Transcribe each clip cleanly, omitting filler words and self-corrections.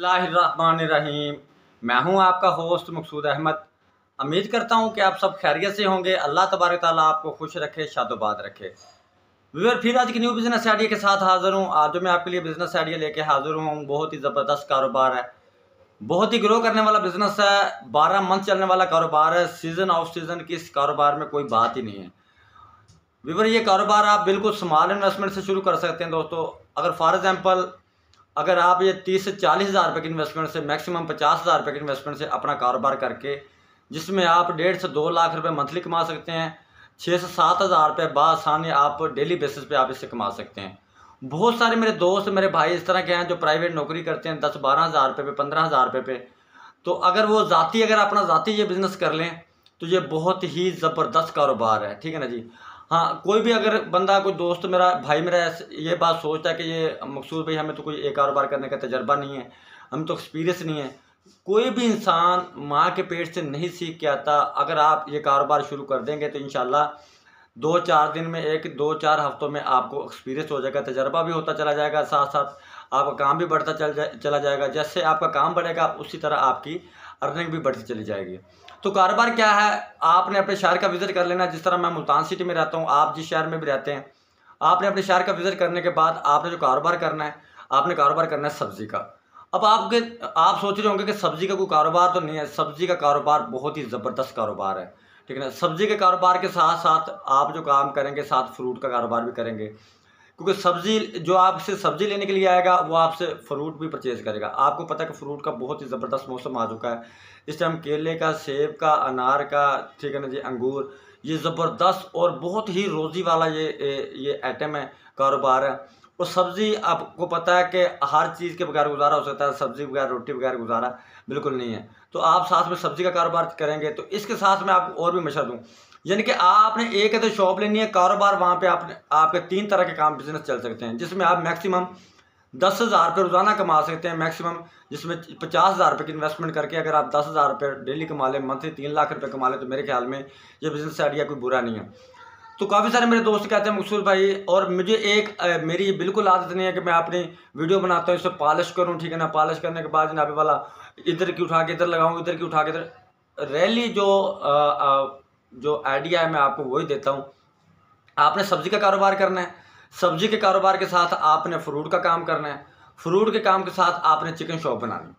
बिस्मिल्लाहिर्रहमानिर्रहीम। मैं हूं आपका होस्ट मकसूद अहमद। उम्मीद करता हूं कि आप सब खैरियत से होंगे। अल्लाह तबारक ताला आपको खुश रखे, शादोबाद रखे। व्यूअर, फिर आज की न्यू बिज़नेस आइडिया के साथ हाज़िर हूं। आज जो मैं आपके लिए बिज़नेस आइडिया लेके हाज़िर हूं, बहुत ही ज़बरदस्त कारोबार है, बहुत ही ग्रो करने वाला बिज़नेस है, 12 मंथ चलने वाला कारोबार है। सीज़न ऑफ सीज़न की इस कारोबार में कोई बात ही नहीं है। व्यूअर, ये कारोबार आप बिल्कुल स्मॉल इन्वेस्टमेंट से शुरू कर सकते हैं दोस्तों। अगर फॉर एग्जांपल अगर आप ये 30 से 40 हज़ार रुपये की इन्वेस्टमेंट से, मैक्सिमम 50 हज़ार रुपये की इन्वेस्टमेंट से अपना कारोबार करके, जिसमें आप 1.5 से 2 लाख रुपए मंथली कमा सकते हैं, 6 से 7 हज़ार रुपये बासानी आप डेली बेसिस पे आप इससे कमा सकते हैं। बहुत सारे मेरे दोस्त, मेरे भाई इस तरह के हैं जो प्राइवेट नौकरी करते हैं 10-12 हज़ार रुपये पे, 15 हज़ार रुपये पे। तो अगर वो अगर अपना ज़ाती ये बिज़नेस कर लें तो ये बहुत ही ज़बरदस्त कारोबार है, ठीक है ना जी। हाँ, कोई भी अगर बंदा, कोई दोस्त मेरा, भाई मेरा ये बात सोचता है कि ये मकसूद भाई हमें तो कोई एक कारोबार करने का तजर्बा नहीं है, हम तो एक्सपीरियंस नहीं है। कोई भी इंसान माँ के पेट से नहीं सीख के आता। अगर आप ये कारोबार शुरू कर देंगे तो इंशाल्लाह 2-4 दिन में, 1-2-4 हफ्तों में आपको एक्सपीरियंस हो जाएगा, तजर्बा भी होता चला जाएगा, साथ साथ आपका काम भी बढ़ता चला जाएगा। जैसे आपका काम बढ़ेगा उसी तरह आपकी अर्निंग भी बढ़ती चली जाएगी। तो कारोबार क्या है, आपने अपने शहर का विज़िट कर लेना। जिस तरह मैं मुल्तान सिटी में रहता हूँ, आप जिस शहर में भी रहते हैं, आपने अपने शहर का विज़िट करने के बाद आपने जो कारोबार करना है, आपने कारोबार करना है सब्ज़ी का। अब आप सोच रहे होंगे कि सब्ज़ी का कोई कारोबार तो नहीं है। सब्ज़ी का कारोबार बहुत ही ज़बरदस्त कारोबार है, ठीक है ना। सब्ज़ी के कारोबार के साथ साथ आप जो काम करेंगे, साथ फ्रूट का कारोबार भी करेंगे, क्योंकि सब्ज़ी जो आपसे सब्ज़ी लेने के लिए आएगा वो आपसे फ्रूट भी परचेज़ करेगा। आपको पता है कि फ्रूट का बहुत ही ज़बरदस्त मौसम आ चुका है इस टाइम। केले का, सेब का, अनार का, ठीक है ना जी, अंगूर, ये ज़बरदस्त और बहुत ही रोज़ी वाला ये आइटम है, कारोबार है। और सब्ज़ी, आपको पता है कि हर चीज़ के बगैर गुजारा हो सकता है, सब्ज़ी बगैर, रोटी बगैर गुजारा बिल्कुल नहीं है। तो आप साथ में सब्ज़ी का कारोबार करेंगे तो इसके साथ मैं आपको और भी मशवरा दूँ, यानी कि आपने एक है तो शॉप लेनी है, कारोबार वहाँ पे आपके 3 तरह के काम बिजनेस चल सकते हैं, जिसमें आप मैक्सिमम 10 हज़ार रुपये रोज़ाना कमा सकते हैं मैक्सिमम, जिसमें 50 हज़ार रुपये की इन्वेस्टमेंट करके अगर आप 10 हज़ार रुपये डेली कमा लें, मंथली 3 लाख रुपये कमा लें, तो मेरे ख्याल में ये बिज़नेस आइडिया कोई बुरा नहीं है। तो काफ़ी सारे मेरे दोस्त कहते हैं मकसूद भाई, और मुझे मेरी ये बिल्कुल आदत नहीं है कि मैं अपनी वीडियो बनाता हूँ इसे पॉलिश करूँ, ठीक है ना। पॉलिश करने के बाद जनाबे वाला इधर की उठा के इधर लगाऊँ, इधर की उठा के इधर। रैली जो आइडिया है मैं आपको वही देता हूँ। आपने सब्ज़ी का कारोबार करना है, सब्ज़ी के कारोबार के साथ आपने फ्रूट का काम करना है, फ्रूट के काम के साथ आपने चिकन शॉप बनानी,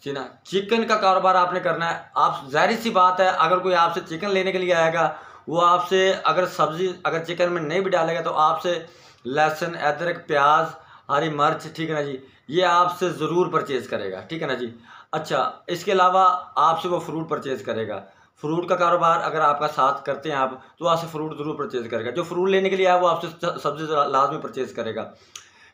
ठीक ना। चिकन का कारोबार आपने करना है। आप, जाहिर सी बात है, अगर कोई आपसे चिकन लेने के लिए आएगा, वो आपसे अगर चिकन में नहीं भी डालेगा तो आपसे लहसुन, अदरक, प्याज, हरी मिर्च, ठीक है ना जी, ये आपसे ज़रूर परचेज़ करेगा, ठीक है ना जी। अच्छा, इसके अलावा आपसे वो फ्रूट परचेज़ करेगा। फ्रूट का कारोबार अगर आपका साथ करते हैं आप, तो आपसे फ्रूट ज़रूर परचेज़ करेगा। जो फ्रूट लेने के लिए आया वो आपसे सब्ज़ी लाजमी परचेज़ करेगा।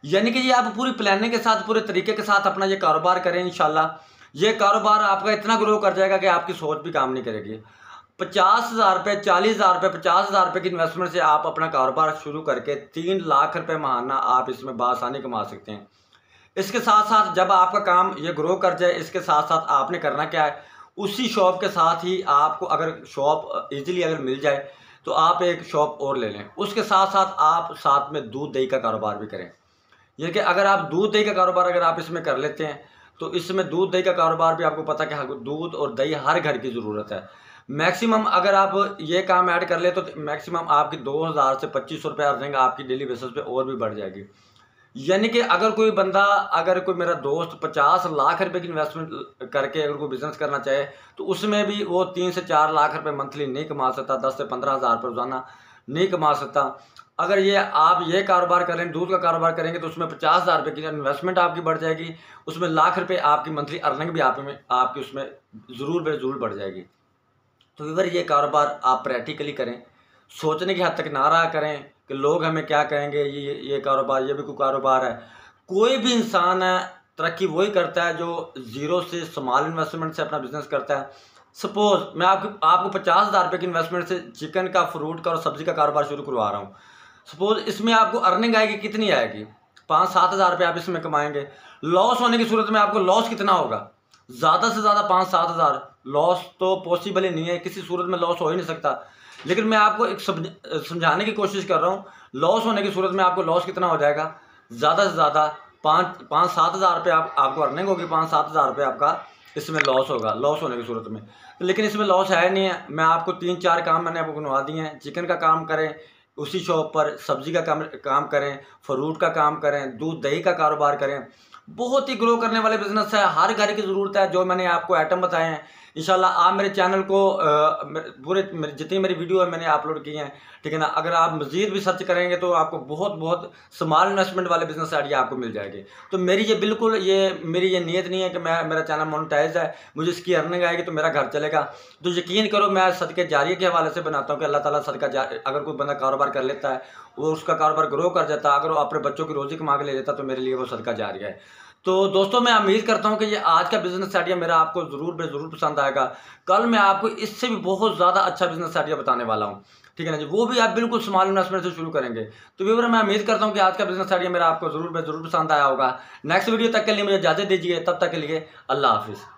यानी कि ये आप पूरी प्लानिंग के साथ, पूरे तरीके के साथ अपना ये कारोबार करें, इंशाल्लाह ये कारोबार आपका इतना ग्रो कर जाएगा कि आपकी सोच भी काम नहीं करेगी। 50 हज़ार रुपये, 40 हज़ार रुपये, 50 हज़ार रुपये की इन्वेस्टमेंट से आप अपना कारोबार शुरू करके 3 लाख रुपये महाना आप इसमें बासानी कमा सकते हैं। इसके साथ साथ जब आपका काम ये ग्रो कर जाए, इसके साथ साथ आपने करना क्या है, उसी शॉप के साथ ही आपको, अगर शॉप ईजिली अगर मिल जाए तो आप एक शॉप और ले लें। उसके साथ साथ आप साथ में दूध दही का कारोबार भी करें। यानी कि अगर आप दूध दही का कारोबार अगर आप इसमें कर लेते हैं तो इसमें दूध दही का कारोबार भी, आपको पता है कि दूध और दही हर घर की ज़रूरत है। मैक्सिमम अगर आप ये काम ऐड कर ले तो मैक्सिमम आपकी 2000 से 2500 रुपये अर्निंग आपकी डेली बेसिस पे और भी बढ़ जाएगी। यानी कि अगर कोई बंदा, अगर कोई मेरा दोस्त 50 लाख रुपए की इन्वेस्टमेंट करके अगर कोई बिज़नेस करना चाहे तो उसमें भी वो 3 से 4 लाख रुपए मंथली नहीं कमा सकता, 10 से 15 हज़ार रुपये रोज़ाना नहीं कमा सकता। अगर आप ये कारोबार करें, दूध का कारोबार करेंगे तो उसमें 50 हज़ार रुपये की इन्वेस्टमेंट आपकी बढ़ जाएगी, उसमें लाख रुपये आपकी मंथली अर्निंग भी आपकी उसमें ज़रूर बढ़ जाएगी। तो व्यूअर, ये कारोबार आप प्रैक्टिकली करें, सोचने की हद तक ना रहा करें कि लोग हमें क्या कहेंगे, ये कारोबार, ये भी कोई कारोबार है। कोई भी इंसान है, तरक्की वही करता है जो ज़ीरो से, स्मॉल इन्वेस्टमेंट से अपना बिजनेस करता है। सपोज़ मैं आपको 50 हज़ार रुपये की इन्वेस्टमेंट से चिकन का, फ्रूट का और सब्ज़ी का कारोबार शुरू करवा रहा हूँ। सपोज़ इसमें आपको अर्निंग आएगी, कितनी आएगी, 5-7 हज़ार रुपये आप इसमें कमाएंगे। लॉस होने की सूरत में आपको लॉस कितना होगा, ज़्यादा से ज़्यादा 5-7 हज़ार। लॉस तो पॉसिबल ही नहीं है, किसी सूरत में लॉस हो ही नहीं सकता। लेकिन मैं आपको एक समझाने की कोशिश कर रहा हूँ, लॉस होने की सूरत में आपको लॉस कितना हो जाएगा, ज़्यादा से ज़्यादा पाँच 7 हज़ार रुपये आपको अर्निंग होगी, 5-7 हज़ार रुपये आपका इसमें लॉस होगा, लॉस होने की सूरत में। लेकिन इसमें लॉस है नहीं है। मैं आपको 3-4 काम मैंने आपको गिनवा दिए हैं। चिकन का काम करें उसी शॉप पर, सब्जी का काम करें, फ्रूट का काम करें, दूध दही का कारोबार करें। बहुत ही ग्रो करने वाले बिजनेस है, हर घर की ज़रूरत है। जो मैंने आपको आइटम बताए हैं, इंशाल्लाह आप मेरे चैनल को पूरे जितनी मेरी वीडियो है मैंने अपलोड की हैं, ठीक है ना। अगर आप मज़ीद भी सर्च करेंगे तो आपको बहुत स्मॉल इन्वेस्टमेंट वाले बिजनेस आइडिया आपको मिल जाएगी। तो मेरी ये नीयत नहीं है कि मेरा चैनल मोनेटाइज है, मुझे इसकी अर्निंग आएगी तो मेरा घर चलेगा। तो यकीन करो मैं सदके जारिया के हवाले से बनाता हूँ कि अल्लाह ताला अगर कोई बंदा कारोबार कर लेता है, वो उसका कारोबार ग्रो कर जाता है, अगर वो अपने बच्चों की रोज़ी कमा के ले लेता तो मेरे लिए वो सदका जारिया है। तो दोस्तों मैं उम्मीद करता हूँ कि ये आज का बिजनेस आइडिया मेरा आपको ज़रूर पसंद आएगा। कल मैं आपको इससे भी बहुत ज़्यादा अच्छा बिजनेस आइडिया बताने वाला हूँ, ठीक है ना जी। वो भी आप बिल्कुल स्मॉल इन्वेस्टमेंट से शुरू करेंगे। तो व्यूअर मैं उम्मीद करता हूँ कि आज का बिजनेस आइडिया मेरा आपको ज़रूर पसंद आया होगा। नेक्स्ट वीडियो तक के लिए मुझे इजाज़त दीजिए, तब तक के लिए अल्लाह हाफिज़।